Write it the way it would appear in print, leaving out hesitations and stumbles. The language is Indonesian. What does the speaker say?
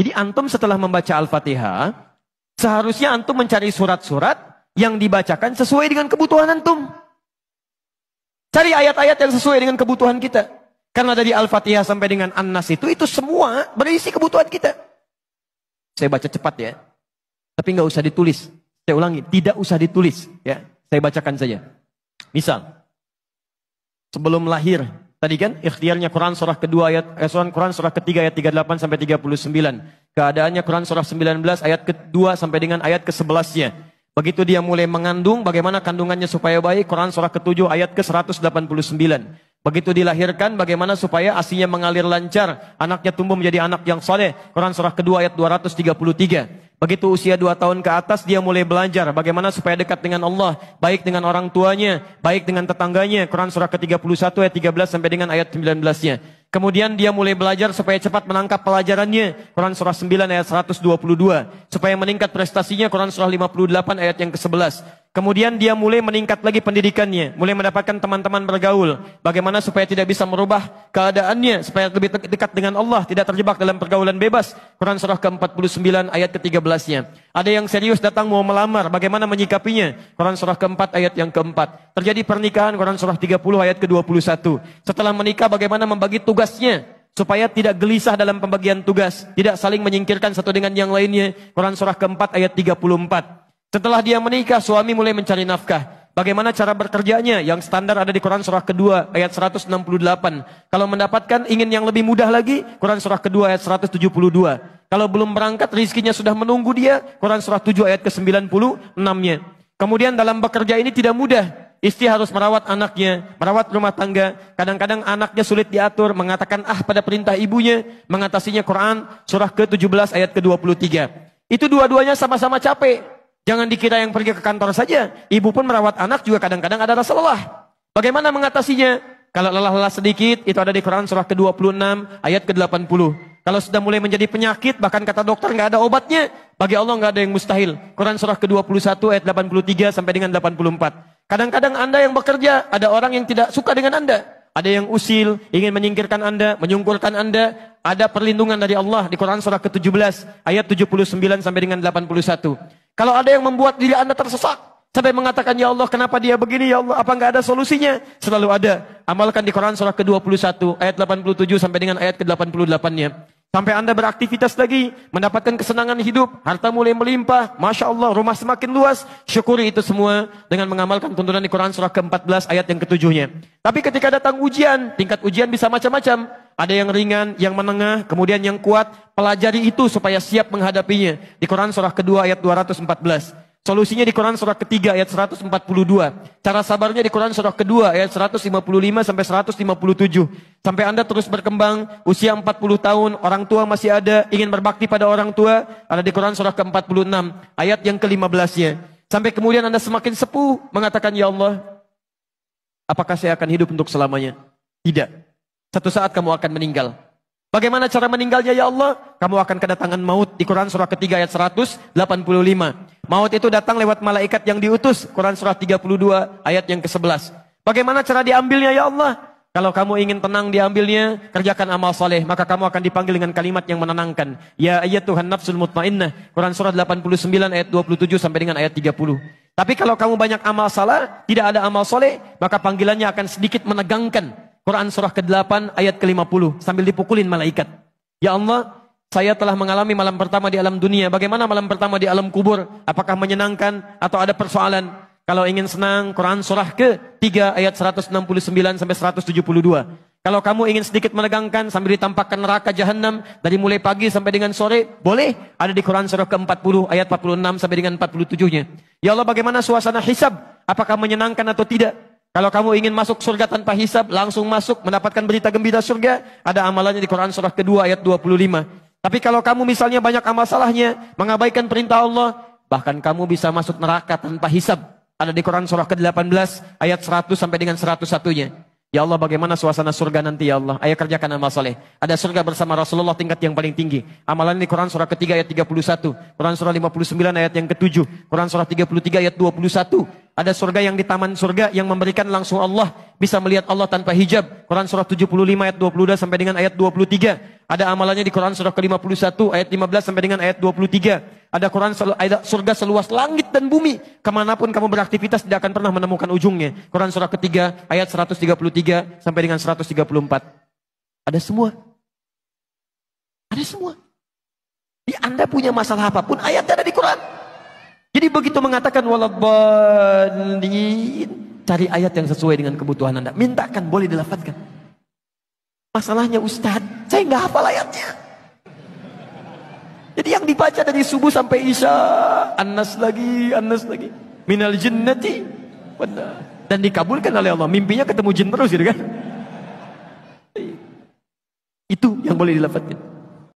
Jadi antum setelah membaca Al-Fatihah, seharusnya antum mencari surat-surat yang dibacakan sesuai dengan kebutuhan antum. Cari ayat-ayat yang sesuai dengan kebutuhan kita. Karena dari Al-Fatihah sampai dengan An-Nas itu semua berisi kebutuhan kita. Saya baca cepat ya. Tapi nggak usah ditulis. Saya ulangi, tidak usah ditulis. Ya, saya bacakan saja. Misal, sebelum lahir, tadi kan ikhtiarnya Quran surah kedua Quran surah ketiga ayat 38 sampai 39. Keadaannya Quran surah 19 ayat kedua sampai dengan ayat ke-11-nya. Begitu dia mulai mengandung, bagaimana kandungannya supaya baik, Quran surah ke-7 ayat ke-189. Begitu dilahirkan, bagaimana supaya ASInya mengalir lancar, anaknya tumbuh menjadi anak yang saleh, Quran surah kedua ayat 233. Begitu usia 2 tahun ke atas, dia mulai belajar bagaimana supaya dekat dengan Allah, baik dengan orang tuanya, baik dengan tetangganya, Quran surah ke-31 ayat 13 sampai dengan ayat 19-nya. Kemudian dia mulai belajar supaya cepat menangkap pelajarannya, Quran surah 9 ayat 122. Supaya meningkat prestasinya, Quran surah 58 ayat yang ke-11. Kemudian dia mulai meningkat lagi pendidikannya, mulai mendapatkan teman-teman bergaul. Bagaimana supaya tidak bisa merubah keadaannya, supaya lebih dekat dengan Allah, tidak terjebak dalam pergaulan bebas. Quran surah ke-49 ayat ke-13-nya. Ada yang serius datang mau melamar, bagaimana menyikapinya? Quran surah ke-4 ayat yang ke-4. Terjadi pernikahan, Quran surah 30 ayat ke-21. Setelah menikah, bagaimana membagi tugasnya? Supaya tidak gelisah dalam pembagian tugas, tidak saling menyingkirkan satu dengan yang lainnya. Quran surah ke-4 ayat 34. Setelah dia menikah, suami mulai mencari nafkah. Bagaimana cara bekerjanya? Yang standar ada di Quran surah kedua ayat 168. Kalau mendapatkan ingin yang lebih mudah lagi, Quran surah kedua ayat 172. Kalau belum berangkat, rizkinya sudah menunggu dia, Quran surah 7 ayat ke-96-nya. Kemudian dalam bekerja ini tidak mudah. Istri harus merawat anaknya, merawat rumah tangga. Kadang-kadang anaknya sulit diatur, mengatakan pada perintah ibunya, mengatasinya Quran surah ke-17 ayat ke-23. Itu dua-duanya sama-sama capek. Jangan dikira yang pergi ke kantor saja. Ibu pun merawat anak juga kadang-kadang ada rasa lelah. Bagaimana mengatasinya? Kalau lelah-lelah sedikit, itu ada di Quran surah ke-26 ayat ke-80. Kalau sudah mulai menjadi penyakit, bahkan kata dokter nggak ada obatnya, bagi Allah nggak ada yang mustahil. Quran surah ke-21 ayat 83 sampai dengan 84. Kadang-kadang Anda yang bekerja, ada orang yang tidak suka dengan Anda. Ada yang usil, ingin menyingkirkan Anda, menyungkurkan Anda. Ada perlindungan dari Allah di Quran surah ke-17 ayat 79 sampai dengan 81. Kalau ada yang membuat diri Anda tersesat, sampai mengatakan, ya Allah kenapa dia begini, ya Allah apa nggak ada solusinya? Selalu ada. Amalkan di Quran surah ke-21 ayat 87 sampai dengan ayat ke-88-nya. Sampai Anda beraktivitas lagi, mendapatkan kesenangan hidup, harta mulai melimpah, Masya Allah, rumah semakin luas, syukuri itu semua dengan mengamalkan tuntunan di Quran surah ke-14 ayat yang ke-7-nya. Tapi ketika datang ujian, tingkat ujian bisa macam-macam. Ada yang ringan, yang menengah, kemudian yang kuat. Pelajari itu supaya siap menghadapinya. Di Quran surah kedua ayat 214. Solusinya di Quran surah ketiga ayat 142. Cara sabarnya di Quran surah kedua ayat 155 sampai 157. Sampai Anda terus berkembang, usia 40 tahun, orang tua masih ada, ingin berbakti pada orang tua, ada di Quran surah ke-46 ayat yang ke-15-nya. Sampai kemudian Anda semakin sepuh, mengatakan, ya Allah, apakah saya akan hidup untuk selamanya? Tidak. Satu saat kamu akan meninggal. Bagaimana cara meninggalnya ya Allah? Kamu akan kedatangan maut di Quran surah ketiga ayat 185. Maut itu datang lewat malaikat yang diutus. Quran surah 32 ayat yang ke-11. Bagaimana cara diambilnya ya Allah? Kalau kamu ingin tenang diambilnya, kerjakan amal soleh, maka kamu akan dipanggil dengan kalimat yang menenangkan. Ya ayyatuhan nafsul mutmainnah. Quran surah 89 ayat 27 sampai dengan ayat 30. Tapi kalau kamu banyak amal salah, tidak ada amal soleh, maka panggilannya akan sedikit menegangkan. Quran surah ke-8 ayat ke-50 sambil dipukulin malaikat. Ya Allah, saya telah mengalami malam pertama di alam dunia. Bagaimana malam pertama di alam kubur? Apakah menyenangkan atau ada persoalan? Kalau ingin senang, Quran surah ke-3 ayat 169 sampai 172. Kalau kamu ingin sedikit menegangkan sambil ditampakkan neraka jahanam dari mulai pagi sampai dengan sore, boleh. Ada di Quran surah ke-40 ayat 46 sampai dengan 47-nya. Ya Allah, bagaimana suasana hisab? Apakah menyenangkan atau tidak? Kalau kamu ingin masuk surga tanpa hisab, langsung masuk, mendapatkan berita gembira surga, ada amalannya di Quran surah kedua ayat 25. Tapi kalau kamu misalnya banyak amal salahnya, mengabaikan perintah Allah, bahkan kamu bisa masuk neraka tanpa hisab. Ada di Quran surah ke-18 ayat 100 sampai dengan 101-nya. Ya Allah, bagaimana suasana surga nanti ya Allah? Ayo kerjakan amal saleh. Ada surga bersama Rasulullah tingkat yang paling tinggi. Amalan di Quran surah ketiga ayat 31, Quran surah 59 ayat yang ke-7, Quran surah 33 ayat 21. Ada surga yang di taman surga yang memberikan langsung Allah, bisa melihat Allah tanpa hijab. Quran surah 75 ayat 22 sampai dengan ayat 23. Ada amalannya di Quran surah ke-51 ayat 15 sampai dengan ayat 23. Ada ada surga seluas langit dan bumi. Kemanapun kamu beraktivitas tidak akan pernah menemukan ujungnya. Quran surah ketiga ayat 133 sampai dengan 134. Ada semua. Ada semua. Jadi Anda punya masalah apapun, ayatnya ada di Quran. Jadi begitu mengatakan waladdallin, cari ayat yang sesuai dengan kebutuhan Anda. Mintakan, boleh dilafadzkan. Masalahnya Ustadz, saya nggak hafal ayatnya. Jadi yang dibaca dari subuh sampai isya, An-Nas lagi, minal jinnati, dan dikabulkan oleh Allah. Mimpinya ketemu jin terus gitu kan. Itu yang boleh dilafadzkan.